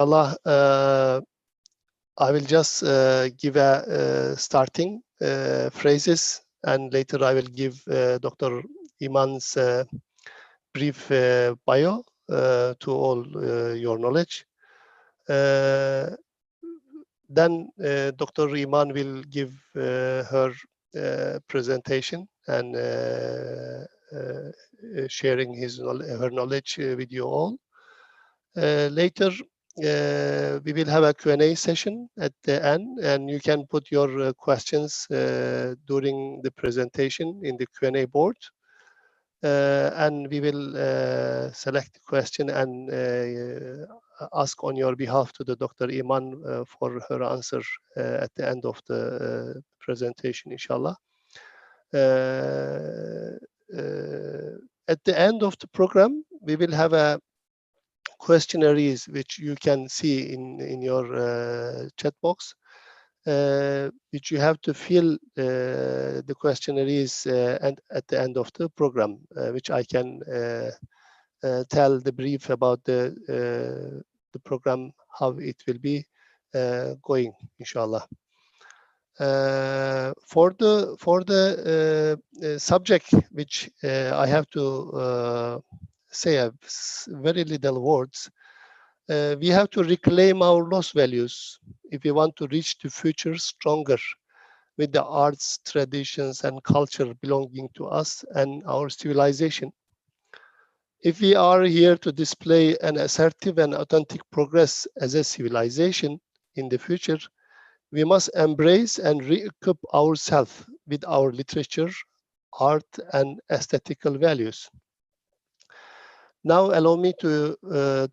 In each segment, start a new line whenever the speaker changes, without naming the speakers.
Allah, I will just give a starting phrases, and later I will give Dr. Eman's brief bio to all your knowledge. Then Dr. Eman will give her presentation and sharing her knowledge with you all. Later, we will have a Q&A session at the end, and you can put your questions during the presentation in the Q&A board. And we will select the question and ask on your behalf to the Dr. Eman for her answer at the end of the presentation, inshallah. At the end of the program, we will have a questionnaires which you can see in your chat box, which you have to fill the questionnaires and at the end of the program, which I can tell the brief about the program, how it will be going, inshallah. For the subject which I have to say very little words, we have to reclaim our lost values if we want to reach the future stronger with the arts, traditions, and culture belonging to us and our civilization. If we are here to display an assertive and authentic progress as a civilization in the future, we must embrace and re-equip ourselves with our literature, art, and aesthetical values. Now, allow me to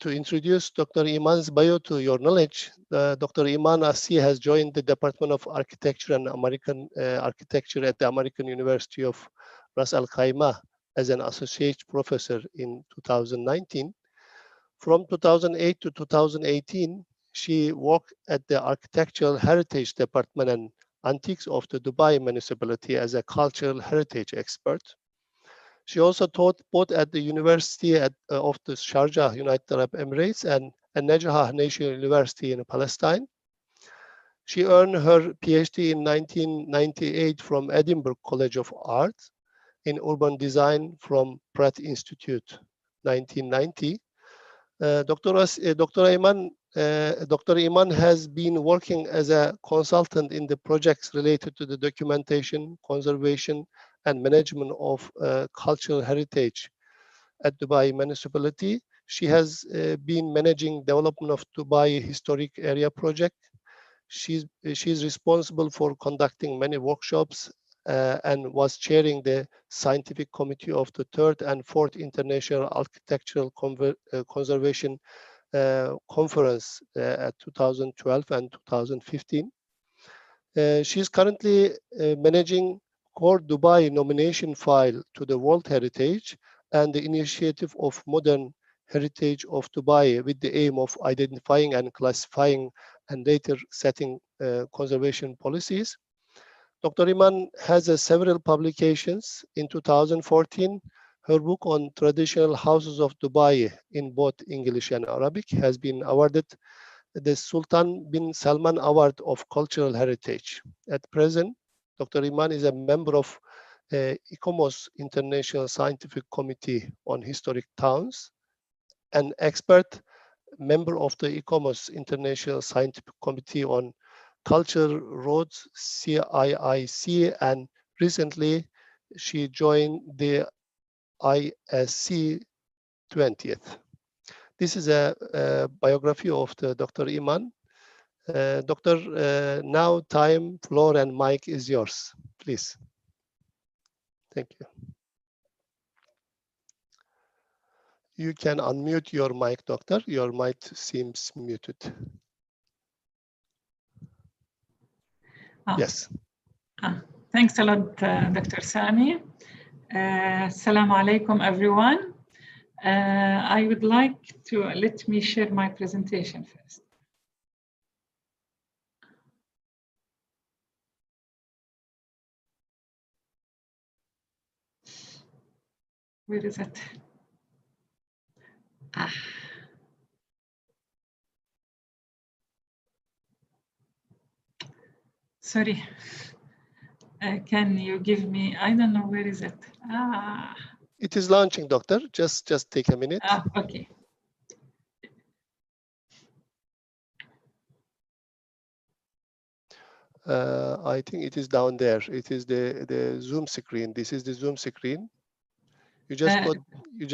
introduce Dr. Eman's bio to your knowledge. Dr. Eman Assi has joined the Department of Architecture and American Architecture at the American University of Ras Al Khaimah as an associate professor in 2019. From 2008 to 2018, she worked at the Architectural Heritage Department and Antiques of the Dubai Municipality as a cultural heritage expert. She also taught both at the University of the Sharjah, United Arab Emirates, and Najah National University in Palestine. She earned her PhD in 1998 from Edinburgh College of Art in Urban Design from Pratt Institute, 1990. Dr. Eman has been working as a consultant in the projects related to the documentation, conservation, and management of cultural heritage at Dubai Municipality. She has been managing development of Dubai Historic Area project. She's responsible for conducting many workshops and was chairing the scientific committee of the 3rd and 4th International Architectural Conservation Conference at 2012 and 2015. She's currently managing Core Dubai nomination file to the World Heritage and the initiative of Modern Heritage of Dubai with the aim of identifying and classifying and later setting conservation policies. Dr. Eman has several publications. In 2014, her book on traditional houses of Dubai in both English and Arabic has been awarded the Sultan bin Salman Award of Cultural Heritage. At present, Dr. Eman is a member of ICOMOS International Scientific Committee on Historic Towns, an expert member of the ICOMOS International Scientific Committee on Culture Roads, CIIC, and recently she joined the ISC 20th. This is a biography of the Dr. Eman. Doctor, now time, floor, and mic is yours, please. Thank you. You can unmute your mic, Doctor. Your mic seems muted. Yes.
Thanks a lot, Dr. Sami. Assalamu alaikum, everyone. I would like to let me share my presentation first. Where is it? Sorry. Can you give me, I don't know, where is it?
It is launching, doctor. Just take a minute.
Okay.
I think it is down there. It is the Zoom screen. This is the Zoom screen. You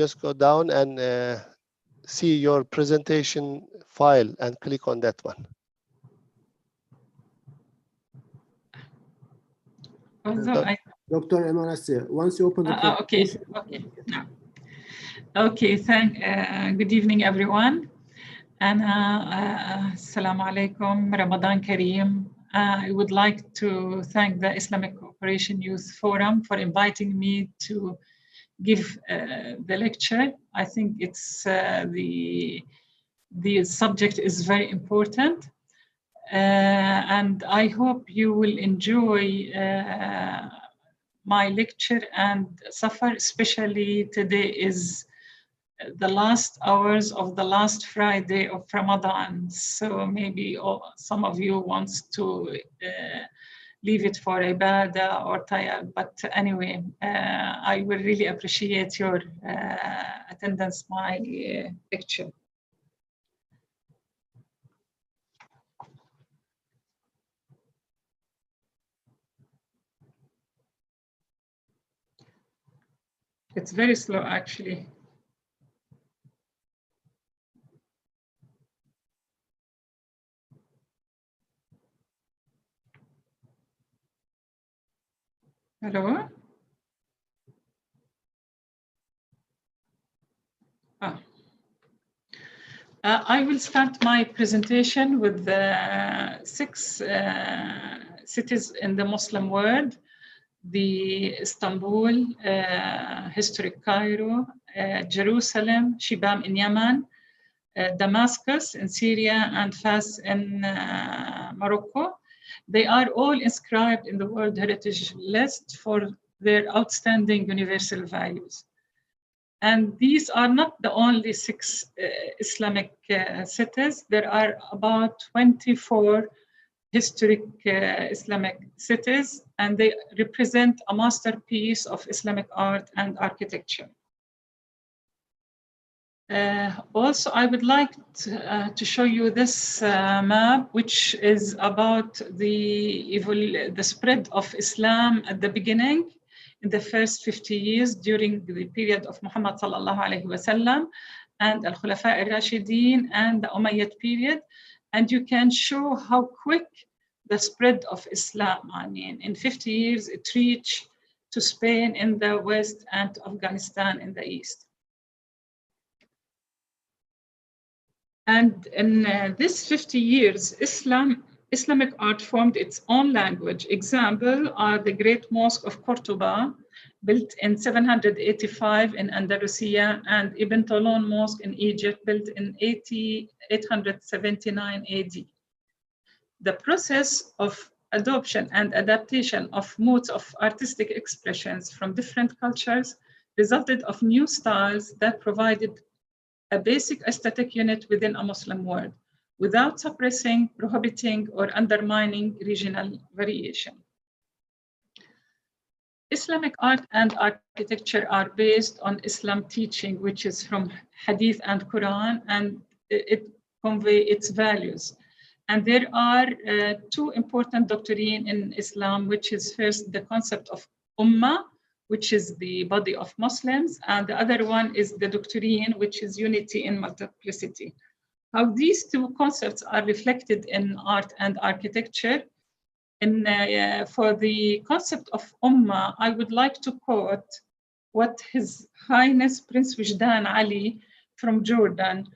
just go down and see your presentation file and click on that one.
Dr. Eman Assi, once you open the presentation.
Okay, good evening, everyone. Assalamu alaikum, Ramadan Kareem. I would like to thank the Islamic Cooperation Youth Forum for inviting me to give the lecture. I think it's the subject is very important. And I hope you will enjoy my lecture and Safar, especially today is the last hours of the last Friday of Ramadan. So maybe some of you wants to leave it for ibadah or tayab. But anyway, I will really appreciate your attendance my lecture. It's very slow, actually. Hello? I will start my presentation with the 6 cities in the Muslim world: the Istanbul, historic Cairo, Jerusalem, Shibam in Yemen, Damascus in Syria, and Fas in Morocco. They are all inscribed in the World Heritage List for their outstanding universal values. And these are not the only 6 Islamic cities. There are about 24 historic Islamic cities, and they represent a masterpiece of Islamic art and architecture. Also, I would like to show you this map, which is about the spread of Islam at the beginning, in the first 50 years during the period of Muhammad sallallahu alaihi wasallam and Al-Khulafa al-Rashidin and the Umayyad period. And you can show how quick the spread of Islam, I mean, in 50 years, it reached to Spain in the west and to Afghanistan in the east. And in this 50 years, Islamic art formed its own language. Example are the Great Mosque of Cordoba, built in 785 in Andalusia, and Ibn Tulun Mosque in Egypt, built in 879 AD. The process of adoption and adaptation of modes of artistic expressions from different cultures resulted of new styles that provided a basic aesthetic unit within a Muslim world, without suppressing, prohibiting, or undermining regional variation. Islamic art and architecture are based on Islam teaching, which is from Hadith and Quran, and it conveys its values. And there are 2 important doctrines in Islam, which is first the concept of Ummah, which is the body of Muslims, and the other one is the doctrine, which is unity in multiplicity. How these 2 concepts are reflected in art and architecture. For the concept of Ummah, I would like to quote what His Highness Prince Wajdan Ali from Jordan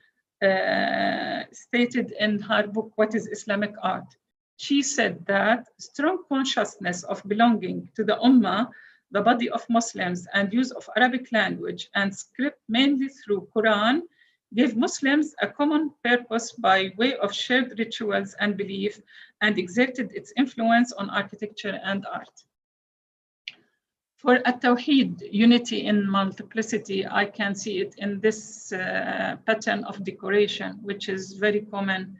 stated in her book, What is Islamic Art? She said that strong consciousness of belonging to the Ummah, the body of Muslims, and use of Arabic language and script mainly through Quran gave Muslims a common purpose by way of shared rituals and belief, and exerted its influence on architecture and art. For at-Tawheed, unity in multiplicity, I can see it in this pattern of decoration, which is very common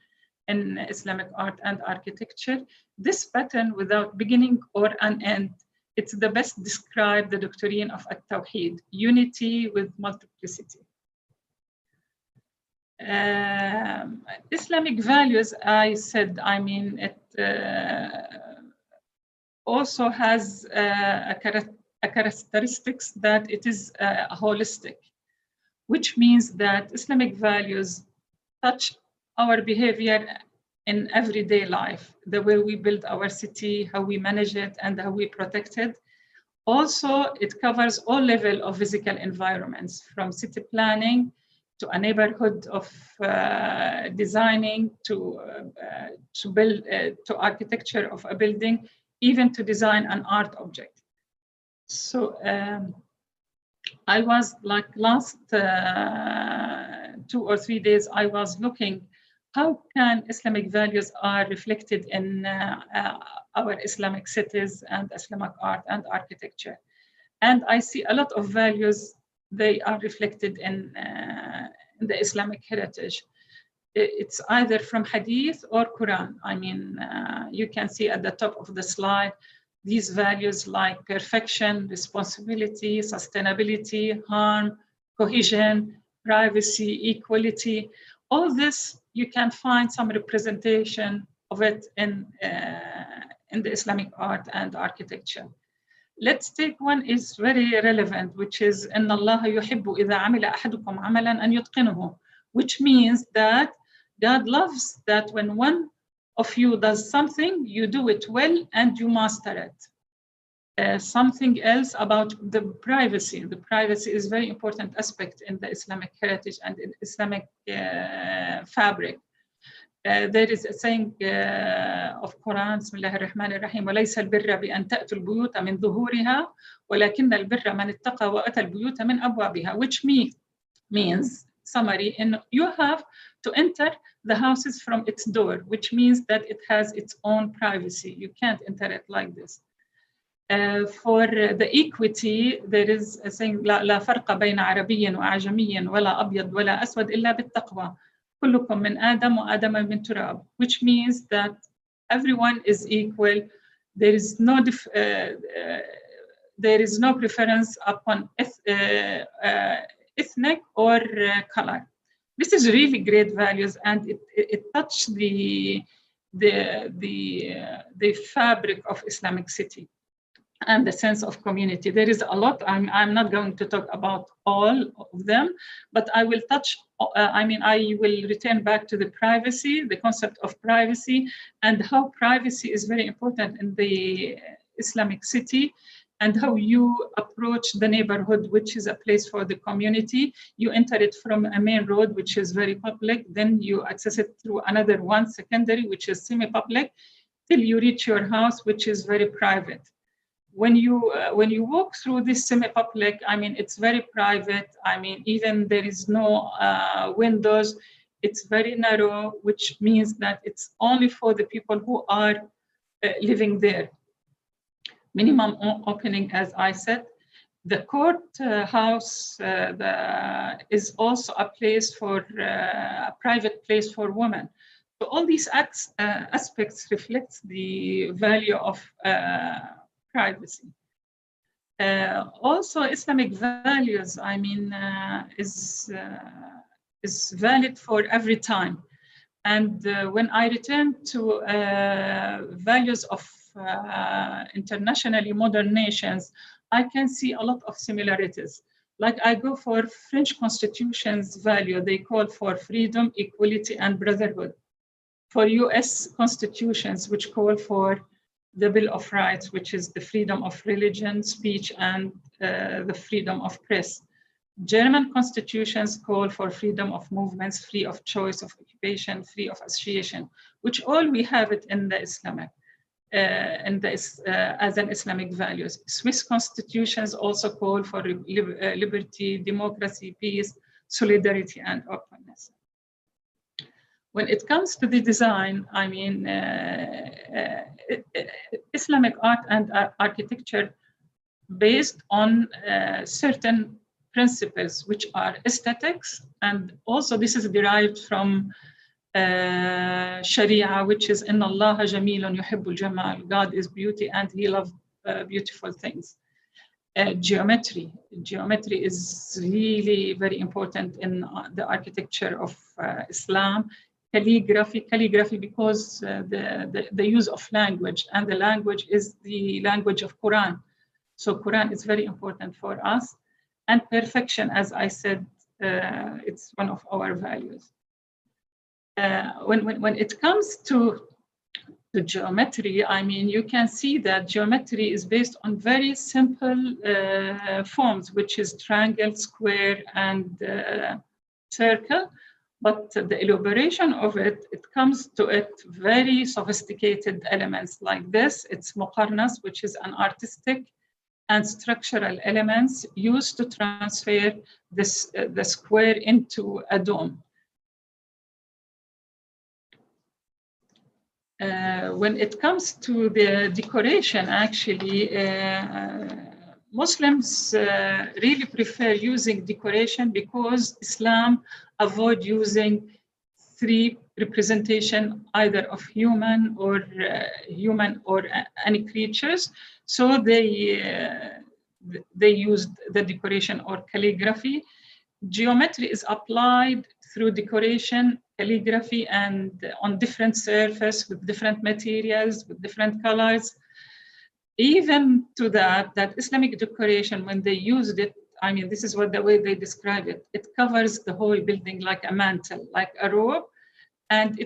in Islamic art and architecture. This pattern without beginning or an end, it's the best describe the doctrine of At-Tawheed, unity with multiplicity. Islamic values, I said, I mean, it also has a characteristics that it is holistic, which means that Islamic values touch our behavior in everyday life, the way we build our city, how we manage it, and how we protect it. Also, it covers all levels of physical environments, from city planning to a neighborhood of designing to build to architecture of a building, even to design an art object. So I was like last 2 or 3 days, I was looking how can Islamic values are reflected in our Islamic cities and Islamic art and architecture. And I see a lot of values, they are reflected in the Islamic heritage. It's either from Hadith or Quran. I mean, you can see at the top of the slide, these values like perfection, responsibility, sustainability, harm, cohesion, privacy, equality. All this, you can find some representation of it in the Islamic art and architecture. Let's take one is very relevant, which is إن الله يحب إذا عمل أحدكم عملا أن يتقنه, which means that God loves that when one of you does something, you do it well and you master it. Something else about the privacy. The privacy is a very important aspect in the Islamic heritage and in Islamic fabric. There is a saying of Quran, بسم الله الرحمن الرحيم, وليس البر بأن تأتوا البيوت من ظهورها ولكن البر من اتقى وأتى البيوت من أبوابها, which means summary, and you have to enter the houses from its door, which means that it has its own privacy. You can't enter it like this. For the equity, there is a saying لا فرق بين عربي وأعجمي ولا أبيض ولا أسود إلا بالتقوى. كلكم من آدم وآدم من تراب, which means that everyone is equal. There is no preference upon ethnic or color. This is really great values, and it touched the fabric of Islamic city and the sense of community. There is a lot. I'm not going to talk about all of them, but I will touch, I will return back to the privacy, the concept of privacy, and how privacy is very important in the Islamic city, and how you approach the neighborhood, which is a place for the community. You enter it from a main road, which is very public, then you access it through another one, secondary, which is semi-public, till you reach your house, which is very private. When you walk through this semi-public, I mean, it's very private. I mean, even there is no windows. It's very narrow, which means that it's only for the people who are living there. Minimum opening, as I said. The court house is also a place for a private place for women. So all these aspects reflect the value of privacy. Also, Islamic values, I mean, is valid for every time. And when I return to values of internationally modern nations, I can see a lot of similarities. Like I go for French Constitution's value, they call for freedom, equality, and brotherhood. For US constitutions, which call for the Bill of Rights, which is the freedom of religion, speech, and the freedom of press. German constitutions call for freedom of movements, free of choice of occupation, free of association, which all we have it in the Islamic, as an Islamic values. Swiss constitutions also call for liberty, democracy, peace, solidarity, and openness. When it comes to the design, I mean, Islamic art and architecture based on certain principles, which are aesthetics, and also this is derived from Sharia, which is Inna Allah Jamilun Yuhibbul Jamal. God is beauty and He loves beautiful things. Geometry. Geometry is really very important in the architecture of Islam. Calligraphy because the use of language, and the language is the language of Quran. So Quran is very important for us. And perfection, as I said, it's one of our values. When it comes to geometry, I mean, you can see that geometry is based on very simple forms, which is triangle, square, and circle. But the elaboration of it, it comes to it very sophisticated elements like this. It's muqarnas, which is an artistic and structural elements used to transfer this, the square into a dome. When it comes to the decoration, actually, Muslims really prefer using decoration because Islam avoid using three representation either of human or any creatures. So they used the decoration or calligraphy. Geometry is applied through decoration, calligraphy, and on different surface with different materials, with different colors. Even to that Islamic decoration, when they used it, I mean, this is what the way they describe it. It covers the whole building like a mantle, like a robe, and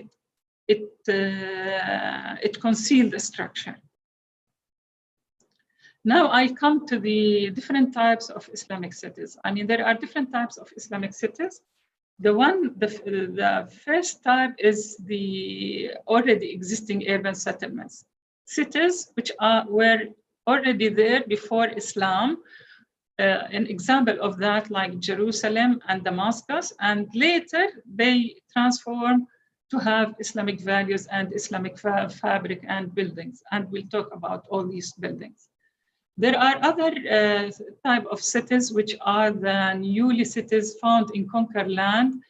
it conceals the structure. Now I come to the different types of Islamic cities. I mean, there are different types of Islamic cities. The first type is the already existing urban settlements. Cities which were already there before Islam. An example of that, like Jerusalem and Damascus, and later they transform to have Islamic values and Islamic fabric and buildings. And we'll talk about all these buildings. There are other type of cities which are the newly cities found in conquered land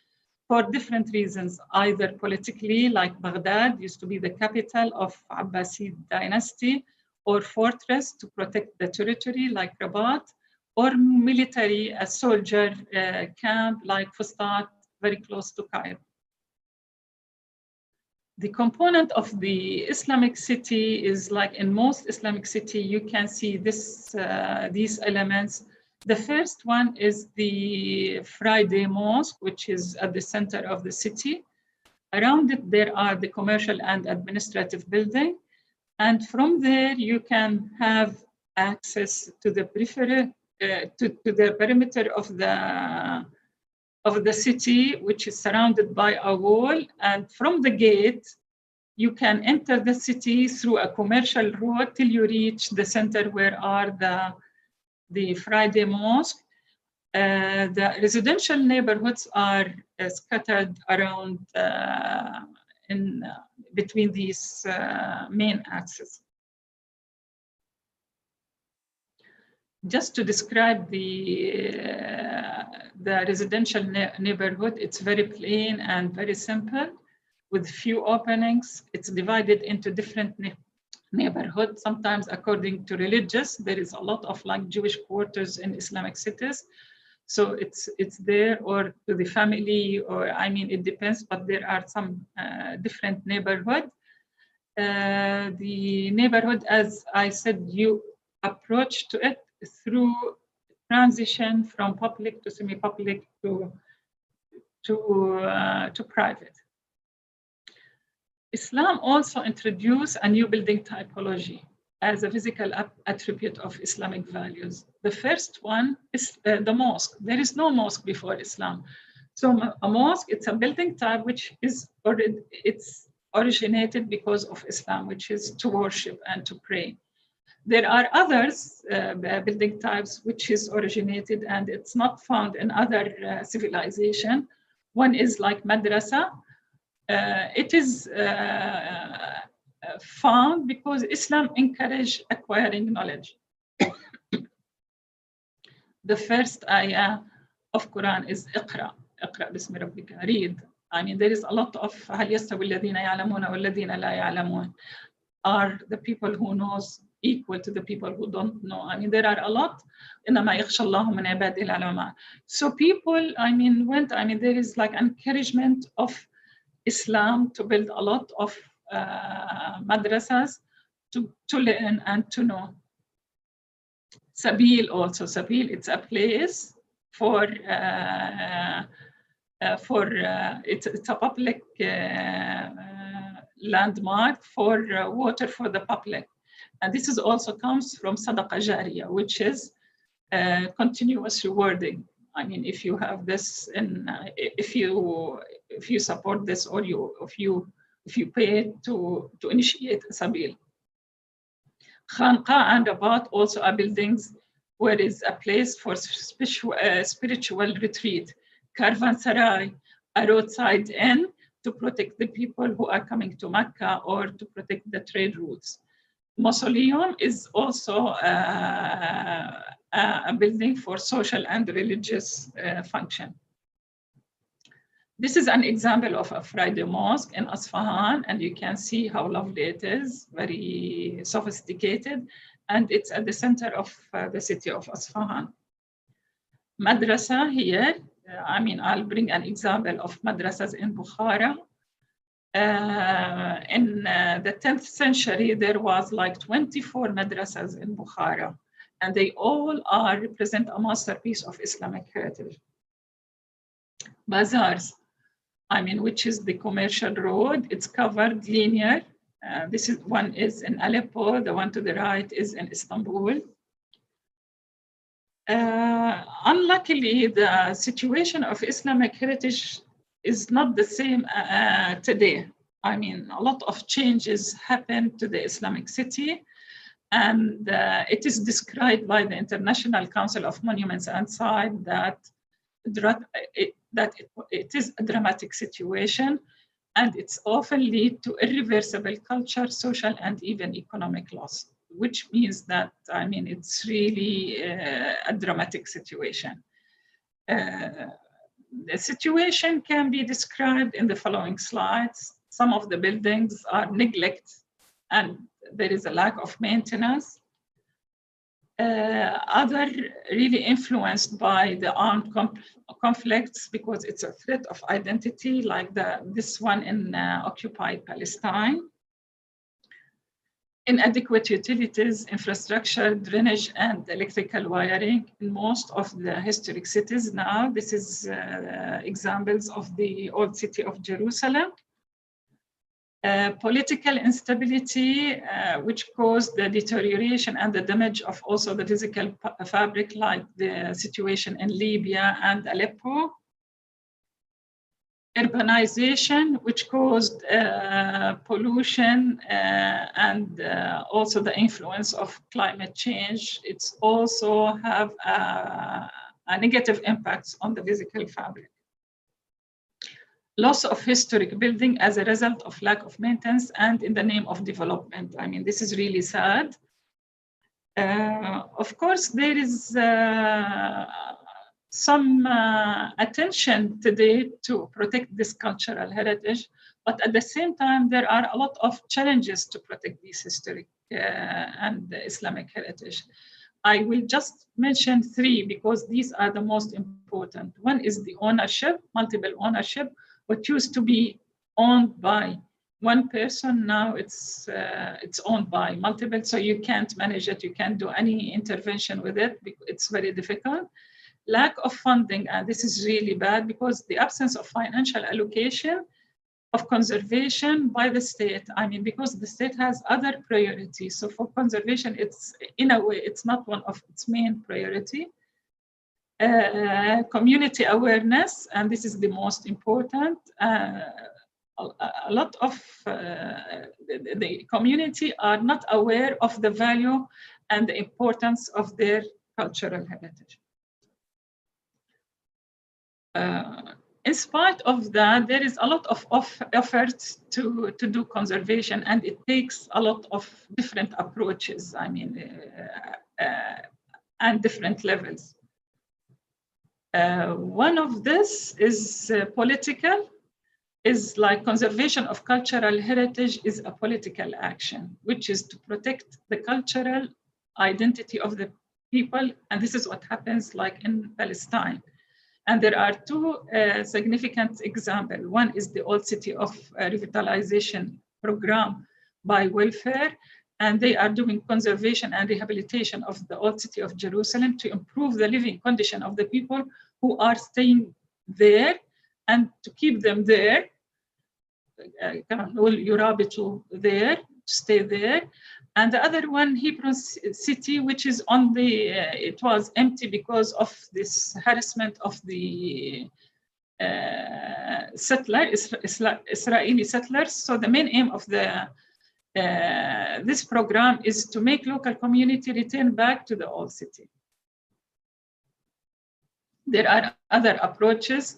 for different reasons, either politically, like Baghdad used to be the capital of Abbasid dynasty, or fortress to protect the territory, like Rabat, or military, a soldier camp like Fustat, very close to Cairo. The component of the Islamic city is like in most Islamic city, you can see this, these elements. The first one is the Friday Mosque, which is at the center of the city. Around it, there are the commercial and administrative building. And from there, you can have access to the periphery, to the perimeter of the city, which is surrounded by a wall. And from the gate, you can enter the city through a commercial road till you reach the center where are the Friday Mosque. The residential neighborhoods are scattered around between these main axes. Just to describe the residential neighborhood, it's very plain and very simple with few openings. It's divided into different neighborhoods, sometimes according to religious. There is a lot of like Jewish quarters in Islamic cities. So it's there, or to the family, or I mean, it depends, but there are some different neighborhood. The neighborhood, as I said, you approach to it through transition from public to semi-public to private. Islam also introduced a new building typology as a physical attribute of Islamic values. The first one is the mosque. There is no mosque before Islam. So a mosque, it's a building type which is already, it's originated because of Islam, which is to worship and to pray. There are others, building types, which is originated and it's not found in other civilization. One is like madrasa. It is found because Islam encouraged acquiring knowledge. The first ayah of Quran is Iqra, Iqra bismi rabbika, read. I mean, there is a lot of هل يستوي الذين يعلمون والذين لا يعلمون. Are the people who knows equal to the people who don't know? I mean, there are a lot. إنما يخشى الله من عباده العلماء. So people, I mean, there is like encouragement of Islam to build a lot of madrasas to learn and to know. Sabil also. Sabil, it's a place for it's a public landmark for water for the public. And this is also comes from Sadaqa Jariyah, which is continuous rewarding. I mean, if you have this, and if you support this, or if you pay to initiate a Sabil. Khanqa and Rabat also are buildings where is a place for spiritual retreat. Caravanserai, a roadside inn to protect the people who are coming to Mecca or to protect the trade routes. Mausoleum is also a building for social and religious function. This is an example of a Friday mosque in Isfahan, and you can see how lovely it is, very sophisticated, and it's at the center of the city of Isfahan. Madrasa here, I mean, I'll bring an example of madrasas in Bukhara. In the 10th century, there was like 24 madrasas in Bukhara, and they all represent a masterpiece of Islamic heritage. Bazaars, I mean, which is the commercial road, it's covered linear. This is one is in Aleppo, the one to the right is in Istanbul. Unluckily, the situation of Islamic heritage is not the same today. I mean, a lot of changes happened to the Islamic city, and it is described by the International Council of Monuments and Sites that it is a dramatic situation, and it's often lead to irreversible culture, social, and even economic loss, which means that, I mean, it's really a dramatic situation. The situation can be described in the following slides. Some of the buildings are neglected, and there is a lack of maintenance. Other really influenced by the armed conflicts because it's a threat of identity, like this one in occupied Palestine. Inadequate utilities, infrastructure, drainage, and electrical wiring in most of the historic cities now. This is examples of the old city of Jerusalem. Political instability, which caused the deterioration and the damage of also the physical fabric, like the situation in Libya and Aleppo. Urbanization, which caused pollution and also the influence of climate change. It's also have a negative impacts on the physical fabric. Loss of historic building as a result of lack of maintenance and in the name of development. I mean, this is really sad. Of course, there is some attention today to protect this cultural heritage, but at the same time, there are a lot of challenges to protect this historic and Islamic heritage. I will just mention three because these are the most important. One is the ownership, multiple ownership. What used to be owned by one person, now it's owned by multiple, so you can't manage it, you can't do any intervention with it, it's very difficult. Lack of funding, and this is really bad because the absence of financial allocation of conservation by the state. I mean, because the state has other priorities. So for conservation, it's in a way, it's not one of its main priority. Community awareness, and this is the most important. A lot of the community are not aware of the value and the importance of their cultural heritage. In spite of that, there is a lot of efforts to do conservation, and it takes a lot of different approaches, I mean, and different levels. One of this is political. is like conservation of cultural heritage is a political action, which is to protect the cultural identity of the people. And this is what happens like in Palestine. And there are two significant examples. One is the Old City of Revitalization program by welfare, and they are doing conservation and rehabilitation of the Old City of Jerusalem to improve the living condition of the people who are staying there and to keep them there. There, stay there. And the other one, Hebron City, which is on the, it was empty because of this harassment of the Israeli settlers. So the main aim of the this program is to make local community return back to the old city. There are other approaches,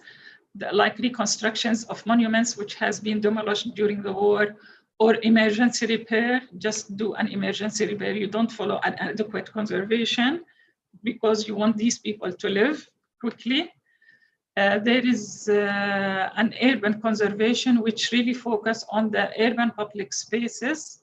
like reconstructions of monuments which has been demolished during the war, or emergency repair. Just do an emergency repair. You don't follow an adequate conservation because you want these people to live quickly. There is an urban conservation which really focus on the urban public spaces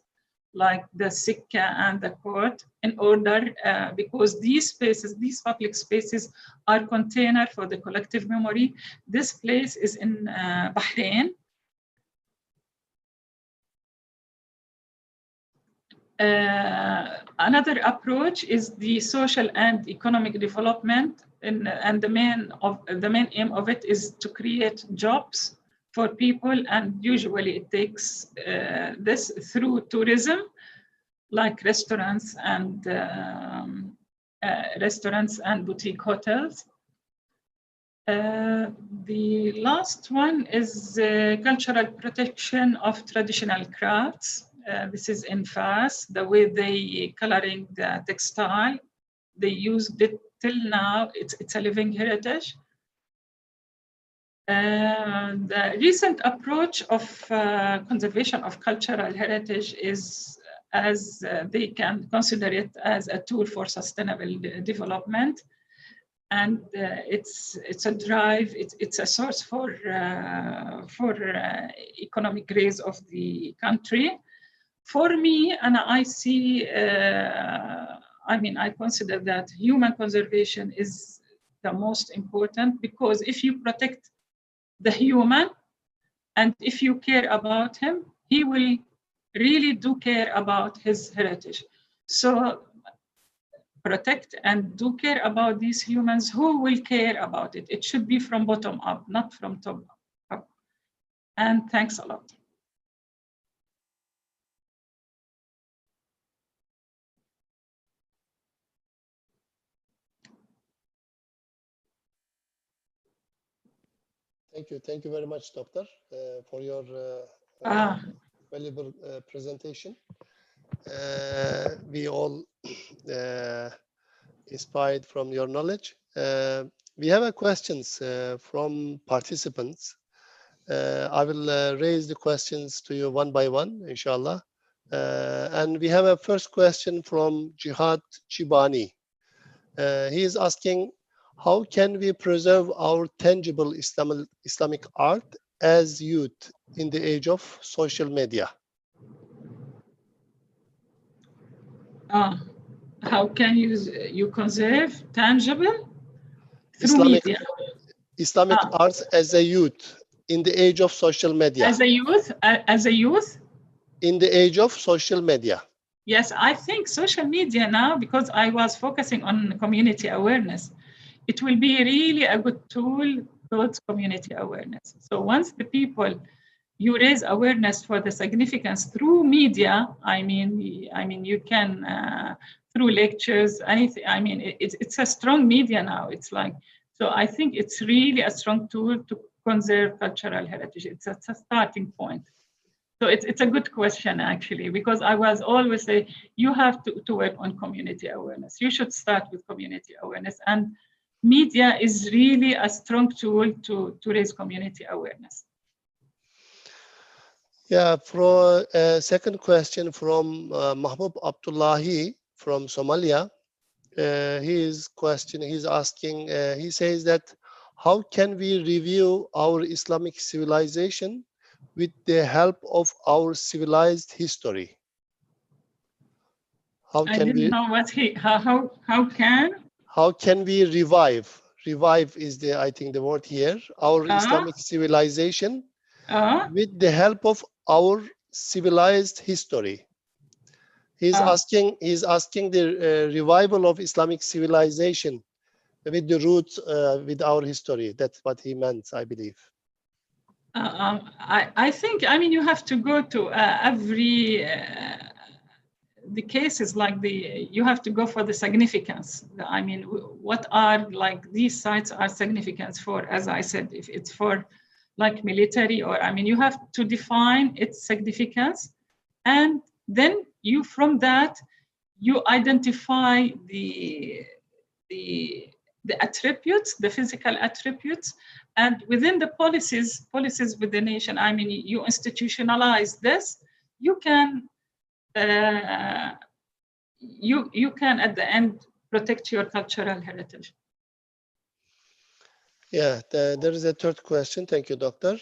like the Sikka and the court in order, because these spaces, these public spaces are container for the collective memory. This place is in Bahrain. Another approach is the social and economic development, and the main aim of it is to create jobs for people, and usually it takes this through tourism, like restaurants and boutique hotels. The last one is cultural protection of traditional crafts. This is in Fas, the way they coloring the textile. They used it till now, it's a living heritage. The recent approach of conservation of cultural heritage is as they can consider it as a tool for sustainable development. And it's a drive, it's a source for economic rise of the country. For me, and I see, I consider that human conservation is the most important, because if you protect the human and if you care about him, he will really do care about his heritage. So protect and do care about these humans who will care about it. It should be from bottom up, not from top up. And thanks a lot.
Thank you very much, Doctor, for your valuable presentation. We all inspired from your knowledge. We have a questions from participants. I will raise the questions to you one by one, inshallah. And we have a first question from Jihad Chibani. He is asking, how can we preserve our tangible Islamic art as youth in the age of social media?
How can you conserve tangible through media?
Islamic arts as a youth in the age of social media.
As a youth?
In the age of social media.
Yes, I think social media now, because I was focusing on community awareness, it will be really a good tool towards community awareness. So once the people, you raise awareness for the significance through media, you can, through lectures, anything, it's a strong media now. It's like, so I think it's really a strong tool to conserve cultural heritage. It's a starting point. So it's a good question, actually, because I was always say, you have to work on community awareness. You should start with community awareness. And media is really a strong tool to raise community awareness.
Yeah, for a second question from Mahbub Abdullahi from Somalia. He's asking, he says that, how can we review our Islamic civilization with the help of our civilized history. How
I
can
didn't
we?
know what he. How can?
How can we revive? Revive is the, I think, the word here. Our Islamic civilization with the help of our civilized history. He's asking the revival of Islamic civilization with the roots with our history. That's what he meant, I believe.
I think, I mean, you have to go to every the cases like you have to go for the significance. I mean, what are like these sites are significant for, as I said, if it's for like military, or I mean, you have to define its significance, and then you from that you identify the attributes, the physical attributes, and within the policies with the nation, I mean, you institutionalize this, you can you can at the end protect your cultural heritage.
Yeah, there is a third question. Thank you, Doctor.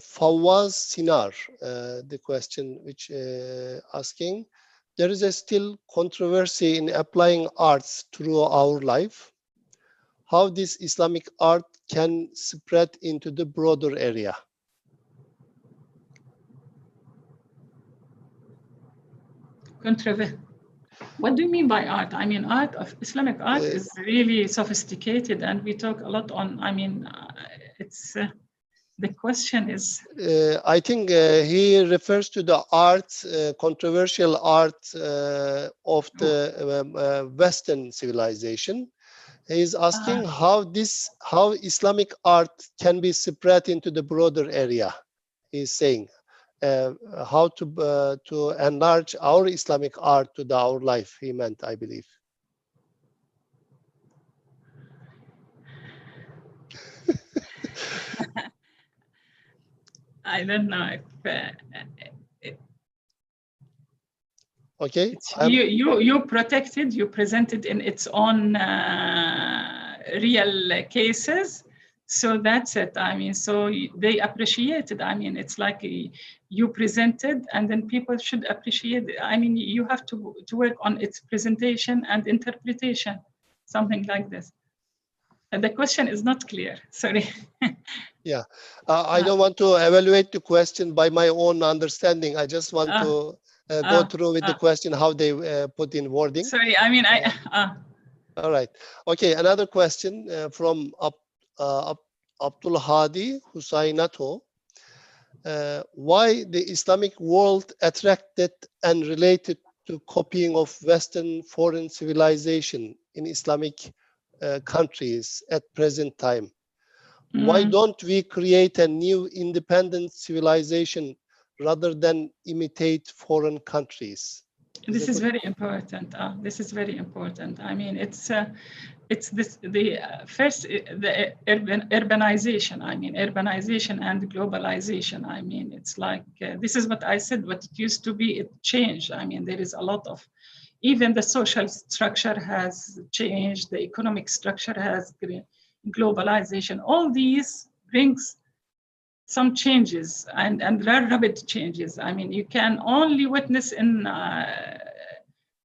Fawaz Sinar, the question which asking, there is a still controversy in applying arts through our life. How this Islamic art can spread into the broader area?
Controversy. What do you mean by art? I mean, Islamic art is really sophisticated, and we talk a lot on, I mean, it's, the question is...
I think he refers to the art, controversial art of the Western civilization. He's asking how Islamic art can be spread into the broader area. He's saying how to enlarge our Islamic art to our life. He meant, I believe.
I don't know if
okay.
You protected, you presented in its own real cases. So that's it. I mean, so they appreciate it. I mean, it's like you presented, and then people should appreciate it. I mean, you have to work on its presentation and interpretation, something like this. And the question is not clear. Sorry.
Yeah, I don't want to evaluate the question by my own understanding. I just want to go through with the question, how they put in wording.
Sorry, I mean,
all right. Okay, another question from Abdul Hadi Husainato. Why the Islamic world attracted and related to copying of Western foreign civilization in Islamic countries at present time? Why don't we create a new independent civilization rather than imitate foreign countries?
This is very important. This is very important. I mean, it's this the first the urbanization. I mean, urbanization and globalization. I mean, it's like this is what I said. What it used to be, it changed. I mean, there is a lot of, even the social structure has changed. The economic structure has globalization. All these brings some changes and rapid changes. I mean, you can only witness in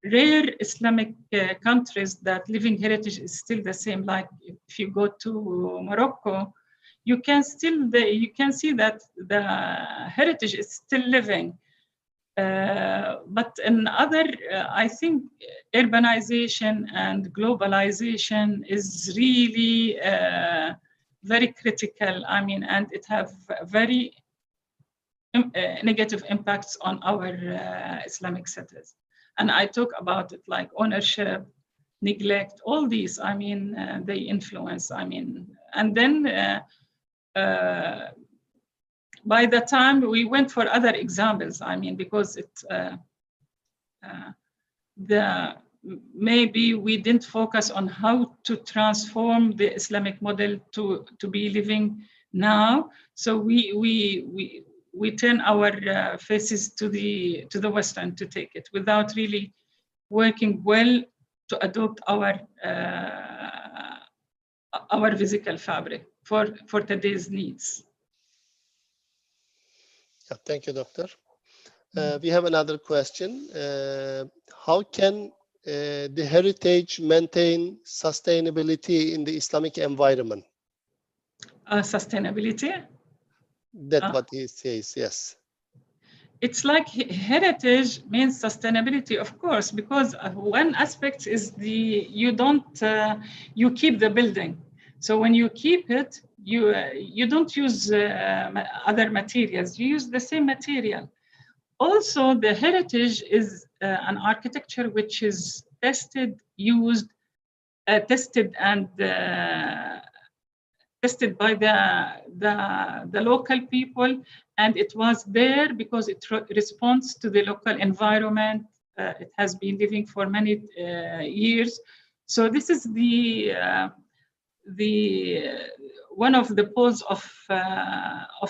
rare Islamic countries that living heritage is still the same. Like if you go to Morocco, you can see that the heritage is still living. But in other, I think urbanization and globalization is really very critical. I mean, and it have very negative impacts on our Islamic cities. And I talk about it like ownership, neglect, all these, I mean, they influence, I mean, and then by the time we went for other examples, I mean, because maybe we didn't focus on how to transform the Islamic model to be living now. So we turn our faces to the Western to take it without really working well to adopt our physical fabric for today's needs.
Yeah, thank you, Doctor. We have another question. How can the heritage maintain sustainability in the Islamic environment?
Sustainability?
That's what he says, yes.
It's like heritage means sustainability, of course, because one aspect is you keep the building. So when you keep it, you don't use other materials, you use the same material. Also, the heritage is an architecture which is tested, used, tested and tested by the local people, and it was there because it responds to the local environment. It has been living for many years. So this is the one of the poles of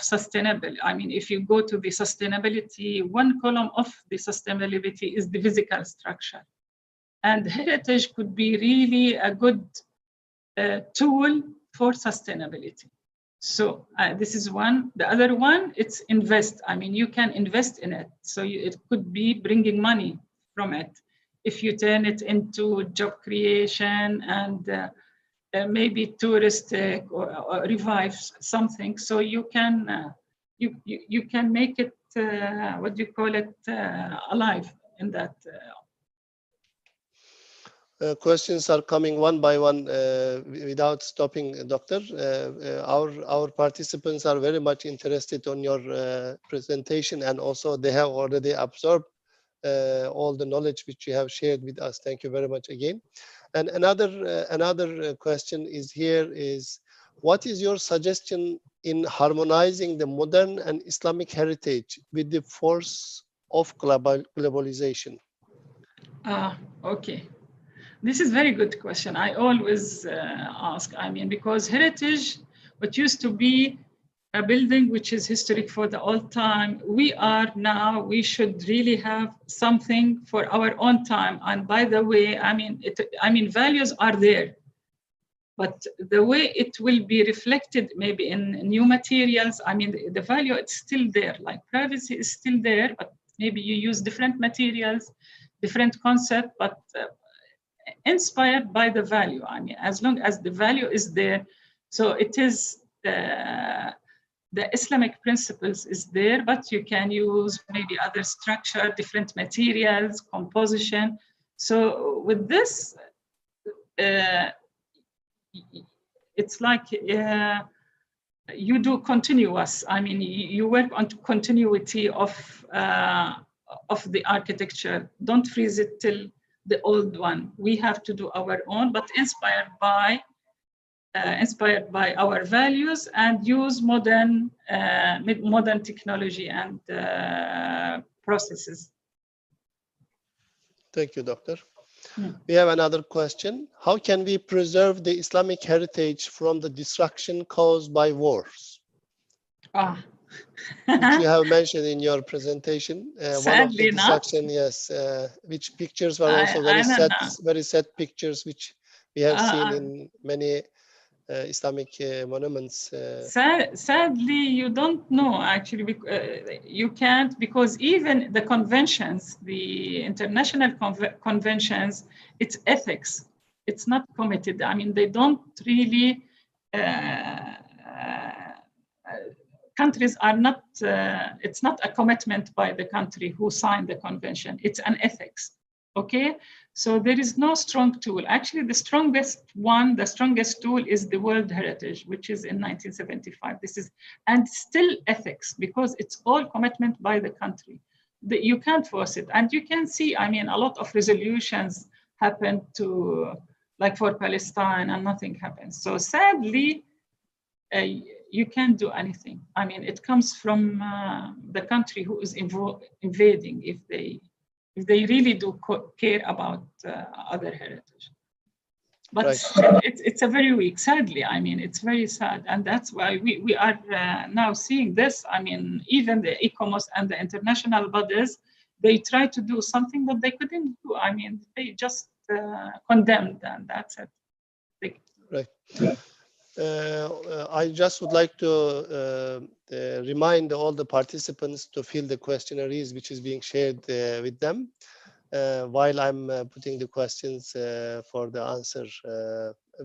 sustainable. I mean, if you go to the sustainability, one column of the sustainability is the physical structure, and heritage could be really a good tool for sustainability. So this is one. The other one, it's invest. I mean, you can invest in it. So it could be bringing money from it. If you turn it into job creation and maybe touristic or revive something, so you can you can make it what do you call it alive in that.
Questions are coming one by one without stopping, Doctor. Our participants are very much interested on your presentation, and also they have already absorbed all the knowledge which you have shared with us. Thank you very much again. And another question is here is, what is your suggestion in harmonizing the modern and Islamic heritage with the force of globalization?
Okay. This is a very good question. I always ask, I mean, because heritage, what used to be a building which is historic for the old time, we should really have something for our own time. And by the way, I mean, values are there, but the way it will be reflected maybe in new materials, I mean, the value, it's still there, like privacy is still there, but maybe you use different materials, different concept, but inspired by the value. I mean, as long as the value is there, so it is the Islamic principles is there, but you can use maybe other structure, different materials, composition. So with this, it's like you do continuous. I mean, you work on continuity of the architecture. Don't freeze it till the old one. We have to do our own, but inspired by our values, and use modern technology and processes.
Thank you, Doctor. We have another question. How can we preserve the Islamic heritage from the destruction caused by wars? Which you have mentioned in your presentation. One of the destruction, yes, which pictures were also very sad pictures, which we have seen in many Islamic monuments.
Sadly, you don't know actually. You can't, because even the conventions, the international conventions, it's ethics. It's not committed. I mean, they don't really. Countries are not. It's not a commitment by the country who signed the convention. It's an ethics. Okay, so there is no strong tool. Actually, the strongest tool is the World Heritage, which is in 1975. This is, and still ethics, because it's all commitment by the country. You can't force it. And you can see, I mean, a lot of resolutions happen to, like for Palestine, and nothing happens. So sadly, you can't do anything. I mean, it comes from the country who is invading, if they really do care about other heritage. But right. It's a very weak, sadly. I mean, it's very sad. And that's why we are now seeing this. I mean, even the ECOMOS and the international bodies, they try to do something that they couldn't do. I mean, they just condemned, and that's it.
Right. I just would like to remind all the participants to fill the questionnaires which is being shared with them while I'm putting the questions for the answer.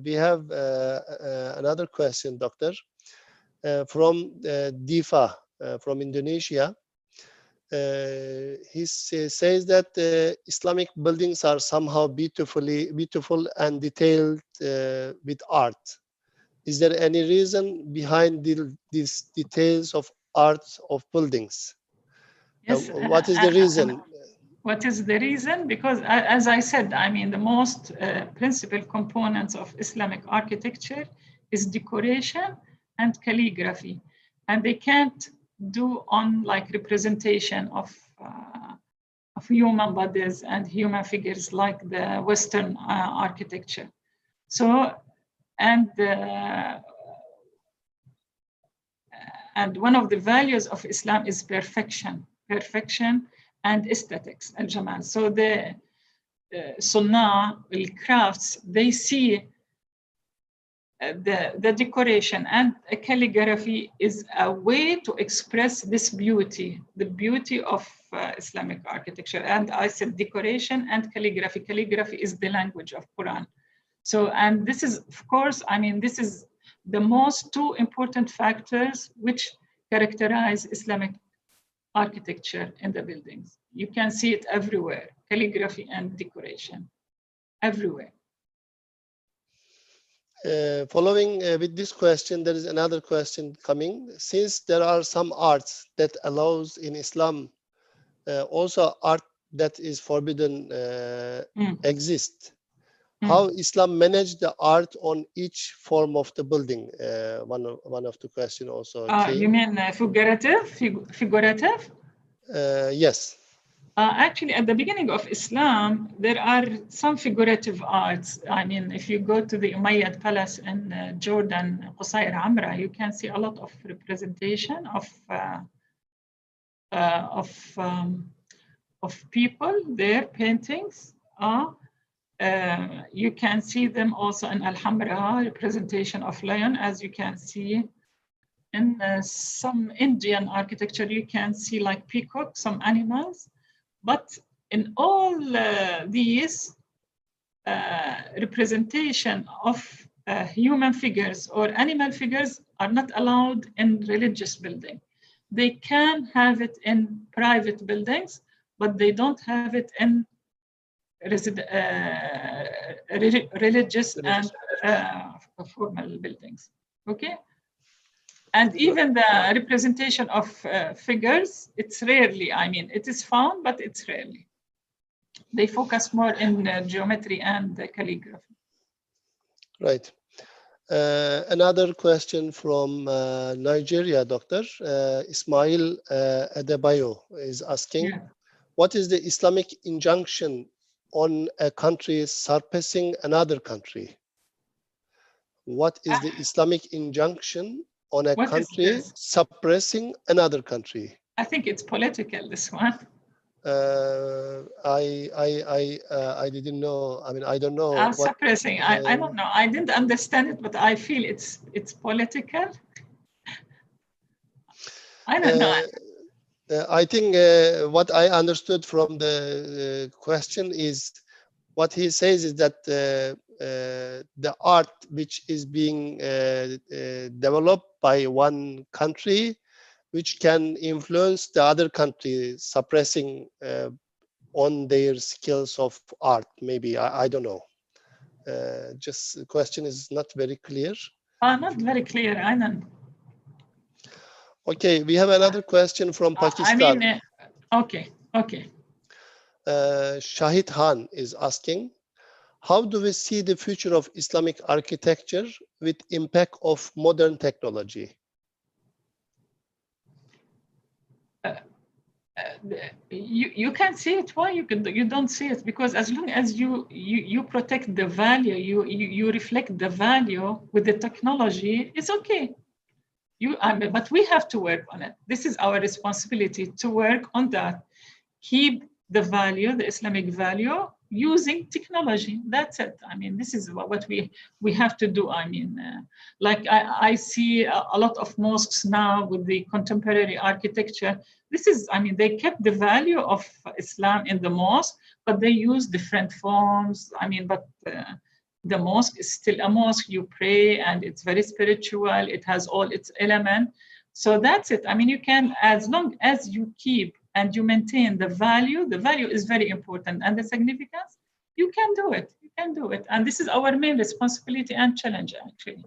We have another question, Doctor, from Difa from Indonesia. He says that Islamic buildings are somehow beautiful and detailed with art. Is there any reason behind these details of art of buildings?
Yes.
What is the reason?
What is the reason? Because as I said, I mean, the most principal components of Islamic architecture is decoration and calligraphy. And they can't do on like representation of human bodies and human figures like the Western architecture. So, and one of the values of Islam is perfection and aesthetics, al-jamal. So the sunnah, the crafts, they see the decoration and calligraphy is a way to express this beauty, the beauty of Islamic architecture. And I said decoration and calligraphy. Calligraphy is the language of Quran. So, and this is, of course, I mean, this is the most two important factors which characterize Islamic architecture in the buildings. You can see it everywhere, calligraphy and decoration, everywhere.
Following with this question, there is another question coming. Since there are some arts that allows in Islam, also art that is forbidden exist. How Islam manage the art on each form of the building? One of the question also came.
You mean figurative? Figurative?
Yes.
Actually, at the beginning of Islam, there are some figurative arts. I mean, if you go to the Umayyad Palace in Jordan, Qusayr Amra, you can see a lot of representation of people, their paintings. You can see them also in Alhambra, representation of lion, as you can see. In some Indian architecture, you can see like peacock, some animals. But in all these representation of human figures or animal figures are not allowed in religious building. They can have it in private buildings, but they don't have it in religious and formal buildings. Okay. And even the representation of figures, it's rarely, I mean, it is found, but it's rarely. They focus more in geometry and calligraphy.
Right. Another question from Nigeria, Doctor. Ismail Adebayo is asking, what is the Islamic injunction on a country surpassing another country? What is the Islamic injunction on a country suppressing another country?
I think it's political, this one.
I didn't know. I mean, I don't know.
Suppressing. I don't know. I didn't understand it, but I feel it's political. I don't know.
I think what I understood from the question is, what he says is that the art which is being developed by one country, which can influence the other country, suppressing on their skills of art, maybe. I don't know. Just the question is not very clear.
Not very clear, I don't.
Okay, we have another question from Pakistan.
I mean, okay.
Shahid Khan is asking, how do we see the future of Islamic architecture with impact of modern technology?
You can see it. Why you don't see it? Because as long as you protect the value, you reflect the value with the technology, it's okay. But we have to work on it. This is our responsibility to work on that. Keep the value, the Islamic value, using technology. That's it. I mean, this is what we have to do. I mean, like I see a lot of mosques now with the contemporary architecture. This is, I mean, they kept the value of Islam in the mosque, but they use different forms. I mean, but the mosque is still a mosque. You pray, and it's very spiritual. It has all its elements. So that's it. I mean, you can, as long as you keep and you maintain the value is very important, and the significance, you can do it. You can do it. And this is our main responsibility and challenge, actually.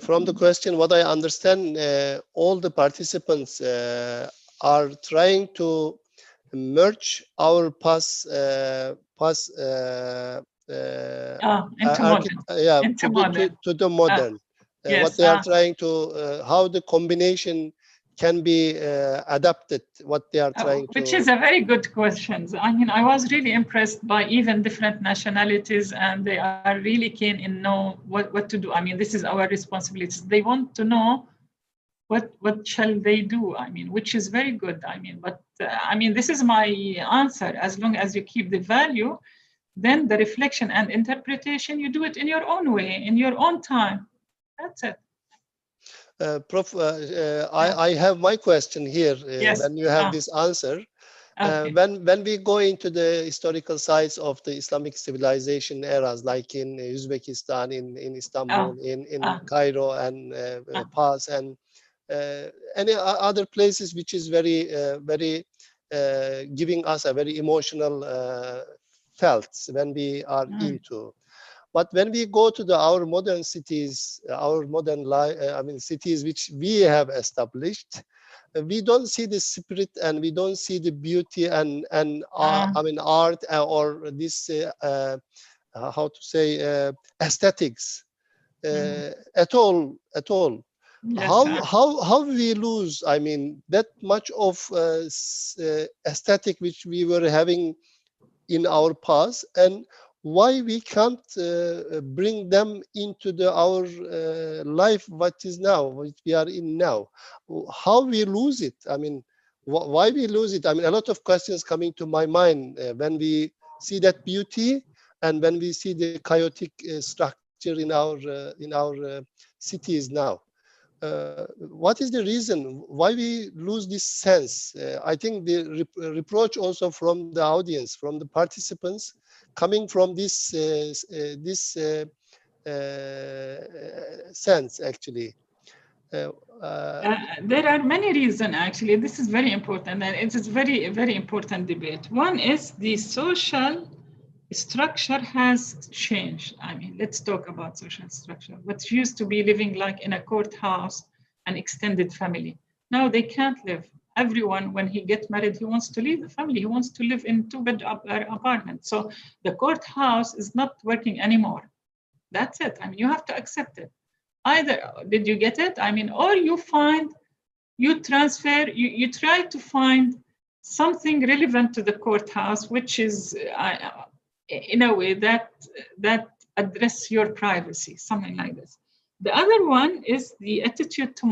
From the question, what I understand, all the participants are trying to merge our past
into modern.
Yeah,
into modern.
to the modern.
Yes,
what they are trying to, how the combination can be adapted, what they are trying
which
to.
is a very good question. I mean, I was really impressed by even different nationalities, and they are really keen in know what to do. I mean, this is our responsibility. They want to know what shall they do. I mean, which is very good. I mean, but I mean, this is my answer. As long as you keep the value, then the reflection and interpretation, you do it in your own way, in your own time. That's it.
Prof, I have my question here.
Yes.
When you have this answer,
Okay.
when we go into the historical sites of the Islamic civilization eras, like in Uzbekistan, in Istanbul, in Cairo and Paz, and any other places which is very giving us a very emotional felt when we are into. But when we go to our modern cities, our modern life, I mean, cities which we have established, we don't see the spirit, and we don't see the beauty and I mean, art or this how to say aesthetics at all.
Yes,
How we lose, I mean, that much of aesthetic which we were having in our past, and why we can't bring them into our life, what is now, what we are in now? How we lose it? I mean, why we lose it? I mean, a lot of questions coming to my mind when we see that beauty, and when we see the chaotic structure in our cities now. What is the reason why we lose this sense? I think the reproach also from the audience, from the participants, coming from this sense, actually.
There are many reasons, actually. This is very important, and it is very important debate. One is the social structure has changed. I mean, let's talk about social structure. What used to be living like in a courthouse, an extended family. Now they can't live. Everyone, when he gets married, he wants to leave the family. He wants to live in two-bed apartment. So the courthouse is not working anymore. That's it. I mean, you have to accept it. Either, did you get it? I mean, or you transfer, you try to find something relevant to the courthouse, which is in a way that address your privacy, something like this. The other one is the attitude to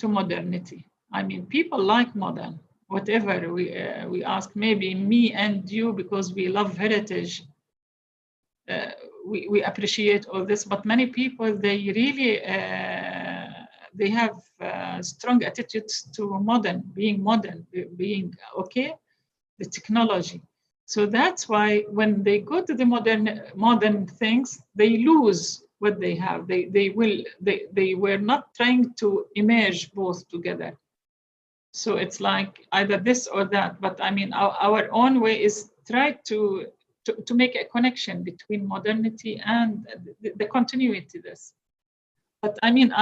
modernity. I mean, people like modern. Whatever we ask, maybe me and you, because we love heritage, we appreciate all this. But many people, they really they have strong attitudes to modern, being okay, the technology. So that's why when they go to the modern things, they lose what they have. They were not trying to merge both together. So it's like either this or that. But I mean, our own way is try to make a connection between modernity and the continuity. This. But I mean,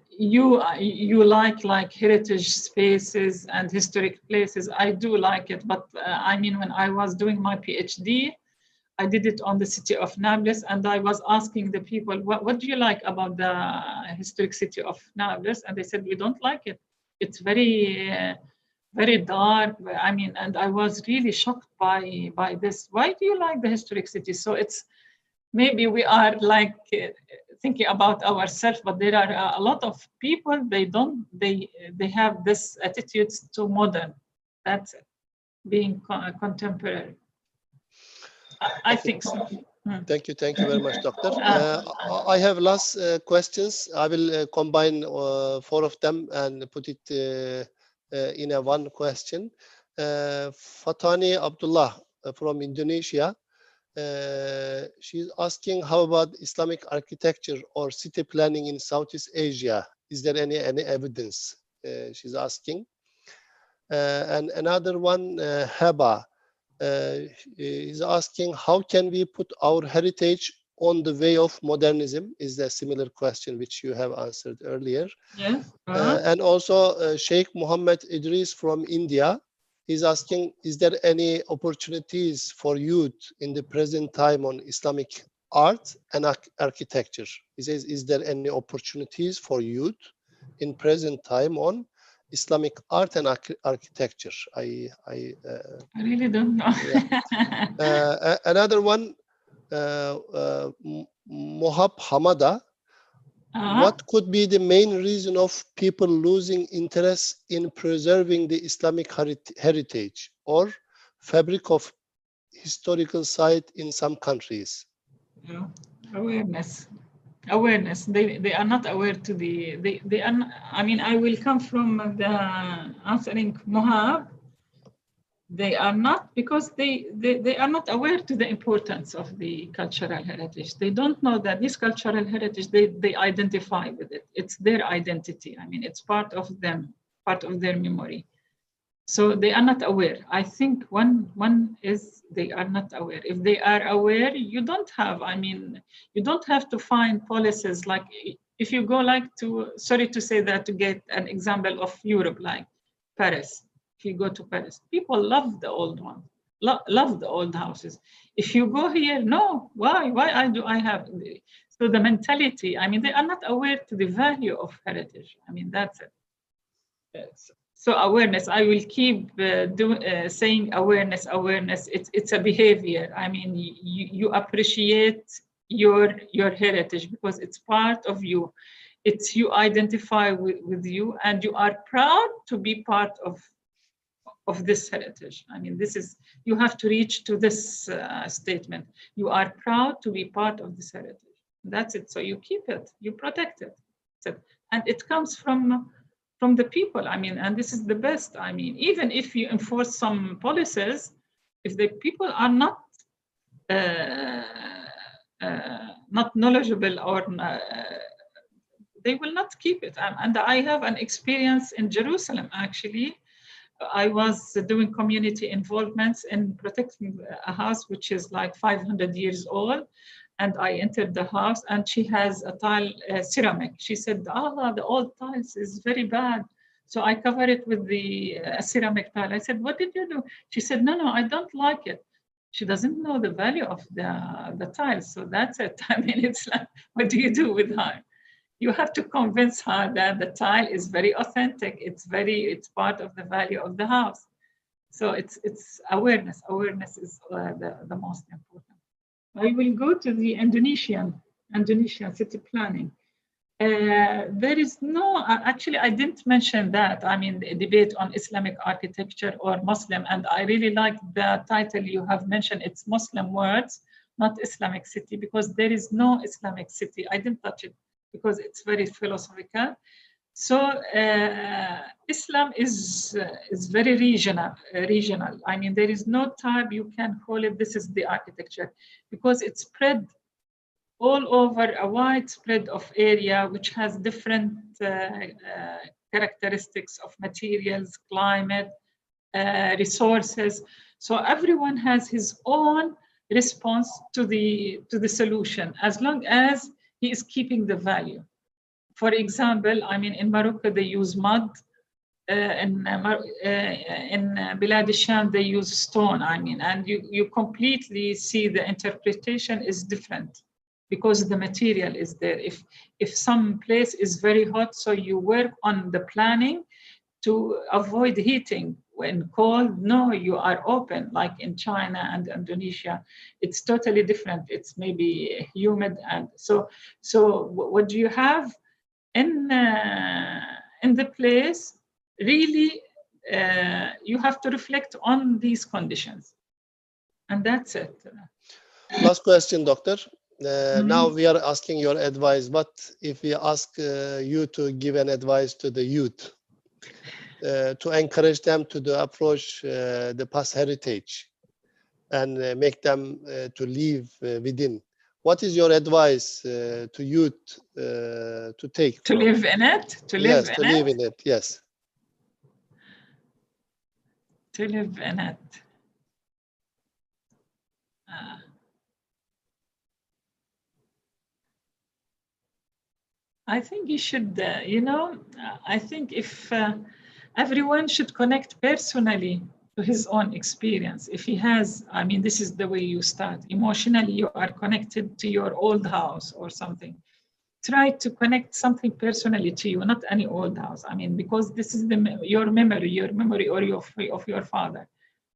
you like heritage spaces and historic places. I do like it, but I mean, when I was doing my PhD, I did it on the city of Nablus, and I was asking the people, what do you like about the historic city of Nablus? And they said, we don't like it. It's very dark. I mean, and I was really shocked by this. Why do you like the historic city? So it's maybe we are like thinking about ourselves, but there are a lot of people, they have this attitudes to modern. That's it. Being contemporary. I think so.
Thank you very much, Doctor. I have last questions. I will combine 4 of them and put it in a one question. Fatani Abdullah from Indonesia. She's asking, how about Islamic architecture or city planning in Southeast Asia? Is there any evidence? She's asking. And another one, Heba, is asking, how can we put our heritage on the way of modernism? Is a similar question which you have answered earlier.
Yes.
And also Sheikh Muhammad Idris from India. He's asking, is there any opportunities for youth in the present time on Islamic art and architecture? He says, is there any opportunities for youth in present time on Islamic art and architecture? I
really don't know.
Yeah. Another one, Mohab Hamada. What could be the main reason of people losing interest in preserving the Islamic heritage or fabric of historical site in some countries?
Yeah. Awareness. They are not aware to they are. I mean, I will come from the answering Mohab. They are not, because they are not aware to the importance of the cultural heritage. They don't know that this cultural heritage, they identify with it. It's their identity. I mean, it's part of them, part of their memory. So they are not aware. I think one is they are not aware. If they are aware, you don't have to find policies like, if you go like to, sorry to say that, to get an example of Europe, like Paris. If you go to Paris, people love the old ones, love the old houses. If you go here, no, why do I have? So the mentality, I mean, they are not aware to the value of heritage. I mean, that's it. So awareness, I will keep saying awareness. It's a behavior. I mean, you appreciate your heritage because it's part of you. It's you identify with you, and you are proud to be part of this heritage. I mean, this is, you have to reach to this statement. You are proud to be part of this heritage. That's it. So you keep it, you protect it. And it comes from the people. I mean, and this is the best. I mean, even if you enforce some policies, if the people are not knowledgeable, or they will not keep it. And I have an experience in Jerusalem, actually. I was doing community involvements in protecting a house which is like 500 years old. And I entered the house, and she has a tile ceramic. She said, the old tiles is very bad. So I covered it with the ceramic tile. I said, what did you do? She said, no, I don't like it. She doesn't know the value of the tiles. So that's it. I mean, it's like, what do you do with her? You have to convince her that the tile is very authentic. It's part of the value of the house. So it's awareness. Awareness is the most important. I will go to the Indonesian city planning. There is no, actually, I didn't mention that. I mean, the debate on Islamic architecture or Muslim, and I really like the title you have mentioned. It's Muslim words, not Islamic city, because there is no Islamic city. I didn't touch it because it's very philosophical. So Islam is very regional. I mean, there is no type you can call it, this is the architecture, because it's spread all over a wide spread of area, which has different characteristics of materials, climate, resources. So everyone has his own response to the solution, as long as he is keeping the value. For example, I mean, in Morocco, they use mud. In Bilad al-Sham, they use stone. I mean, and you completely see the interpretation is different because the material is there. If some place is very hot, so you work on the planning to avoid heating. When cold, no, you are open, like in China and Indonesia. It's totally different. It's maybe humid. And so what do you have in the place? Really, you have to reflect on these conditions. And that's it.
Last question, doctor. Now we are asking your advice. What if we ask you to give an advice to the youth to encourage them to approach the past heritage and make them to live within? What is your advice to youth to take?
To live in it? To live in
to live in it, yes.
To live in it. I think you should, I think if everyone should connect personally to his own experience. If he has, I mean, this is the way you start. Emotionally, you are connected to your old house or something. Try to connect something personally to you, not any old house. I mean, because this is your memory of your father.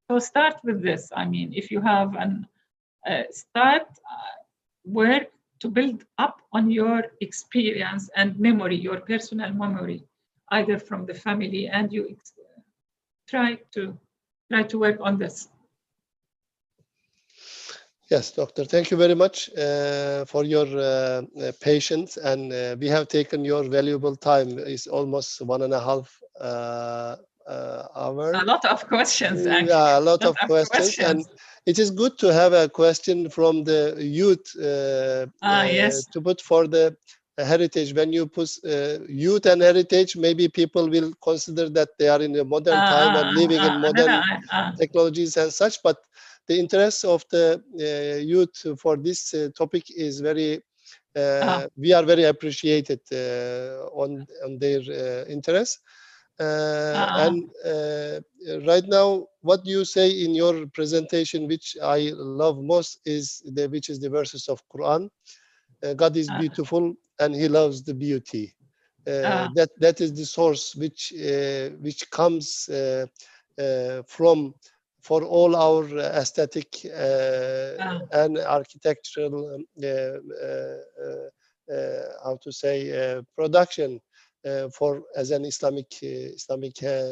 So start with this. I mean, if you have an start work to build up on your experience and memory, your personal memory, either from the family, and you try to work on this.
Yes, doctor. Thank you very much for your patience, and we have taken your valuable time. It's almost 1.5 hours.
A lot of questions, actually.
Yeah, a lot of questions, and it is good to have a question from the youth
yes.
to put for the heritage. When you put youth and heritage, maybe people will consider that they are in a modern time and living in modern technologies and such, but the interest of the youth for this topic is very, we are very appreciated on their interest. And right now, what you say in your presentation, which I love most, is which is the verses of Quran. God is beautiful and He loves the beauty. That is the source which comes from for all our aesthetic and architectural how to say production for as an Islamic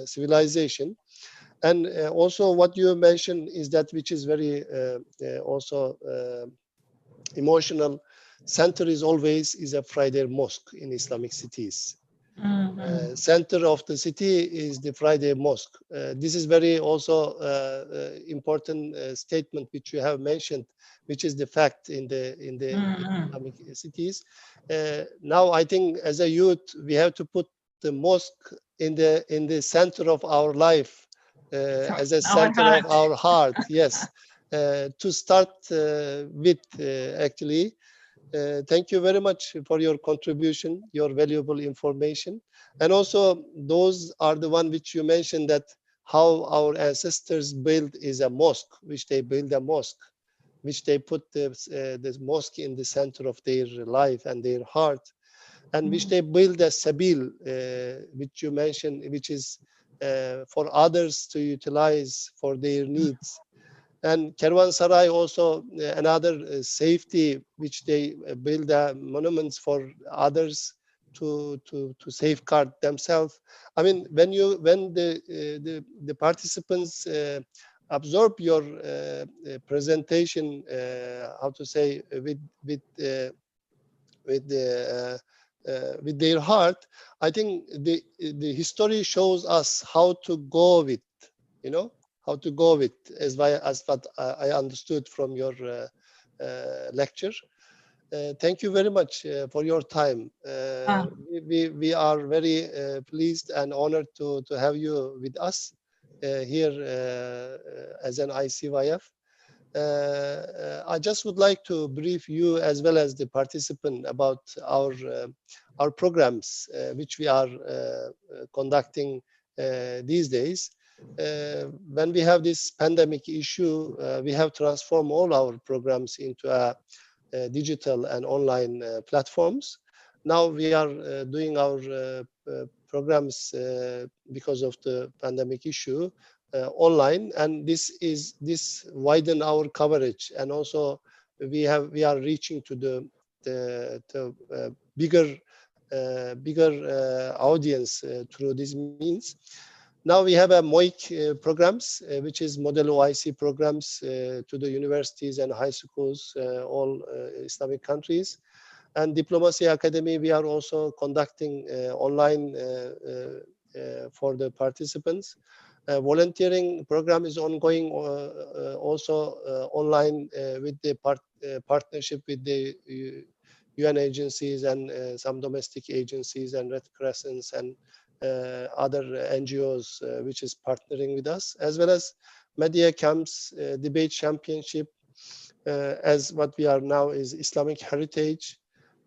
civilization. And also what you mentioned is that which is very also emotional. Center is always is a Friday mosque in Islamic cities. Center of the city is the Friday mosque. This is very also important statement which you have mentioned, which is the fact in the Islamic cities. Now I think as a youth we have to put the mosque in the center of our life, as a center of our heart. Yes, to start with actually. Thank you very much for your contribution, your valuable information. And also those are the one which you mentioned, that how our ancestors built is a mosque, which they build a mosque, which they put the mosque in the center of their life and their heart, and which they build a sabil, which you mentioned, which is for others to utilize for their needs. And Kervansaray also another safety, which they build monuments for others to safeguard themselves. I mean, when the participants absorb your presentation, how to say, with their heart, I think the history shows us how to go with, how to go with, as what I understood from your lecture. Thank you very much for your time. We are very pleased and honored to have you with us here as an ICYF. I just would like to brief you as well as the participant about our programs which we are conducting these days. When we have this pandemic issue, we have transformed all our programs into digital and online platforms. Now we are doing our programs because of the pandemic issue online, and this widen our coverage, and also we are reaching to the bigger audience through these means. Now we have a MOIC programs, which is model OIC programs to the universities and high schools, all Islamic countries. And Diplomacy Academy, we are also conducting online for the participants. Volunteering program is ongoing also online with the partnership with the UN agencies and some domestic agencies and Red Crescents and other NGOs which is partnering with us, as well as media camps, debate championship, as what we are now is Islamic heritage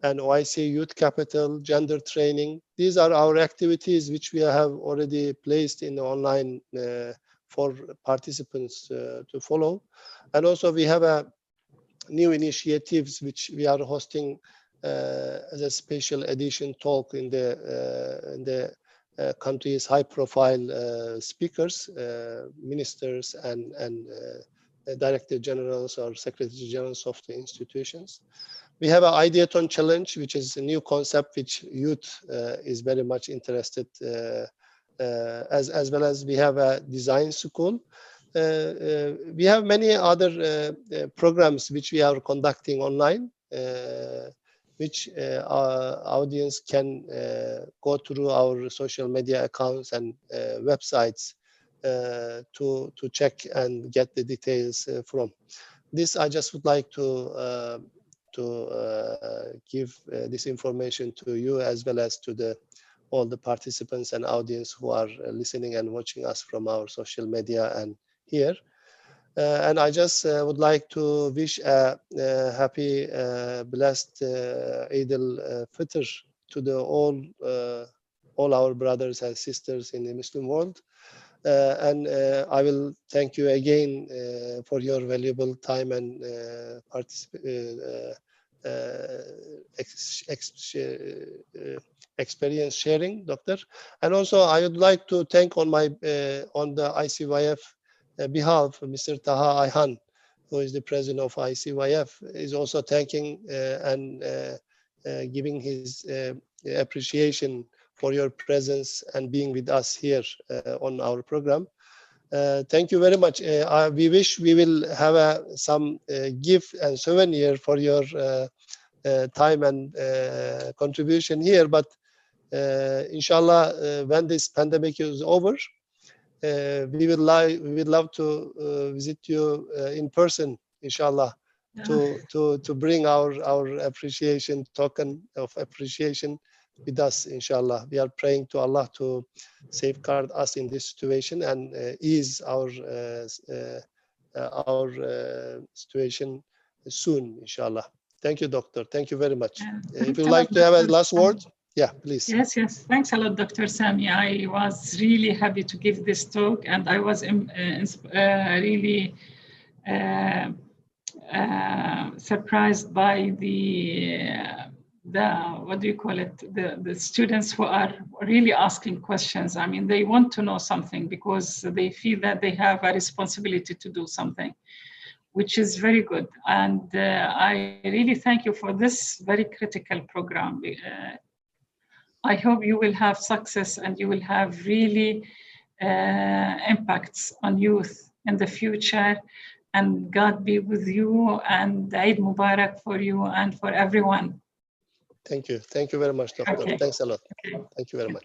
and OIC Youth Capital, gender training. These are our activities which we have already placed in the online for participants to follow. And also we have a new initiatives which we are hosting as a special edition talk in the country's high-profile speakers, ministers, and director generals or secretary generals of the institutions. We have an Ideathon challenge, which is a new concept which youth is very much interested, as well as we have a design school. We have many other programs which we are conducting online, which our audience can go through our social media accounts and websites to check and get the details from. This I just would like to give this information to you as well as to all the participants and audience who are listening and watching us from our social media and here. And I just would like to wish a happy, blessed Eid al-Fitr to all our brothers and sisters in the Muslim world. And I will thank you again for your valuable time and experience sharing, Doctor. And also I would like to thank on the ICYF behalf Mr. Taha Ayhan, who is the president of ICYF, is also thanking and giving his appreciation for your presence and being with us here on our program. Thank you very much. We wish we will have some gift and souvenir for your time and contribution here, but inshallah, when this pandemic is over, we would love to visit you in person, inshallah, to bring our appreciation, token of appreciation with us, inshallah. We are praying to Allah to safeguard us in this situation and ease our situation soon, inshallah. Thank you, Doctor. Thank you very much. If you'd like to have a last word, yeah, please.
Yes. Thanks a lot, Dr. Sami. I was really happy to give this talk, and I was really surprised by the what do you call it? The students who are really asking questions. I mean, they want to know something because they feel that they have a responsibility to do something, which is very good. And I really thank you for this very critical program. I hope you will have success and you will have really impacts on youth in the future. And God be with you, and Eid Mubarak for you and for everyone.
Thank you. Thank you very much, Doctor.
Okay.
Thanks a lot.
Okay.
Thank you very much.